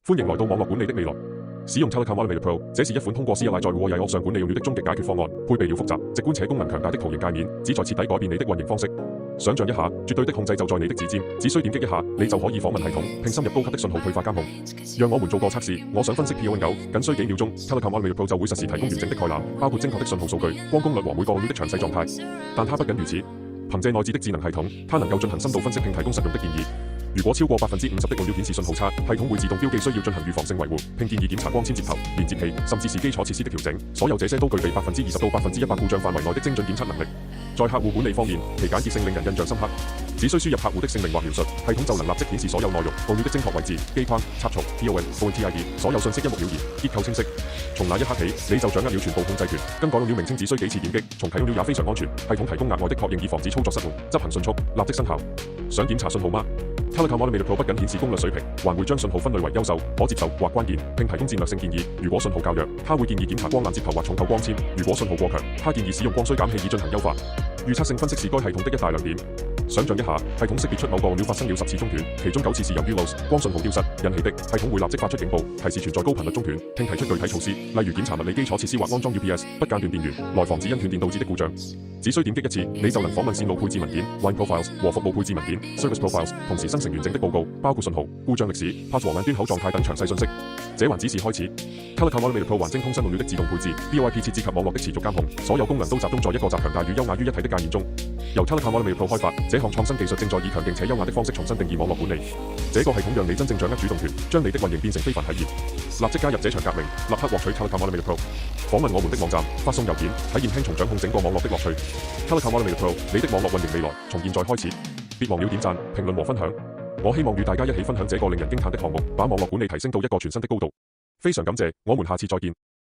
歡迎來到網絡管理的未來。使用 Telecom Automator Pro， 這是一款通過 CLI 在戶外網上管理用語的終極解決方案，配備了複雜、直觀且功能強大的圖形界面，旨在徹底改變你的運營方式。想象一下，絕對的控制就在你的指尖，只需點擊一下，你就可以訪問系統，並深入高級的信號退化監控。讓我們做個測試，我想分析 PON9，僅需幾秒鐘 ，Telecom Automator Pro 就會實時提供完整的概覽，包括精確的信號數據、光功率和每個按鈕的詳細狀態。但它不僅如此，憑借內置的智能系統，它能夠進行深度分析並提供實用的建議。如果超過50%的按鈕顯示信號差，系統會自動標記需要進行預防性維護，並建議檢查光纖接頭、連接器，甚至是基礎設施的調整。所有這些都具備20%到100%故障範圍內的精準檢測能力。在客戶管理方面，其簡潔性令人印象深刻。只需輸入客戶的姓名或描述，系統就能立即顯示所有內容、按鈕的精確位置、機框、插槽、PON、ONT ID， 所有信息一目了然，結構清晰。從那一刻起，你就掌握了全部控制權。更改按鈕名稱只需幾次點擊，重啟按鈕也非常安全。系統提供額外的確認以防止操作失誤，執行迅速，立即生效。想檢查信號嗎？Telecom Automator Pro 不僅顯示功率水平，還會將信號分類為優秀、可接受或關鍵，並提供戰略性建議。如果信號較弱，它會建議檢查光纜接頭或重構光纖；如果信號過強，它建議使用光衰減器以進行優化。預測性分析是該系統的一大亮點。想象一下，系統識別出某個按鈕發生了10次中斷，其中9次是由於 loss 光信號丟失引起的，系統會立即發出警報，提示存在高頻率中斷，並提出具體措施，例如檢查物理基礎設施或安裝 UPS， 不間斷電源，來防止因斷電導致的故障。只需點擊一次，你就能訪問線路配置文件 （Line Profiles） 和服務配置文件 （Service Profiles）， 同時生成完整的報告，包括信號、故障歷史、parts 和冷端口狀態等詳細信息。這還只是開始。Telecom Automator Pro 還精通新按鈕的自動配置、VoIP 設置及網絡的持續監控，所有功能都集中在一個集強大與優雅於一體的界面中。由 Telecom Automator Pro 開發，這項創新技術正在以強勁且優雅的方式重新定義網絡管理。這個系統讓你真正掌握主動權，將你的運營變成非凡體驗。立即加入這場革命，立刻獲取 Telecom Automator Pro。訪問我們的網站，發送郵件，體驗輕鬆掌控整個網絡的樂趣。Telecom Automator Pro， 你的網絡運營未來從現在開始。別忘了點讚、評論和分享。我希望與大家一起分享這個令人驚嘆的項目，把網絡管理提升到一個全新的高度。非常感謝，我們下次再見。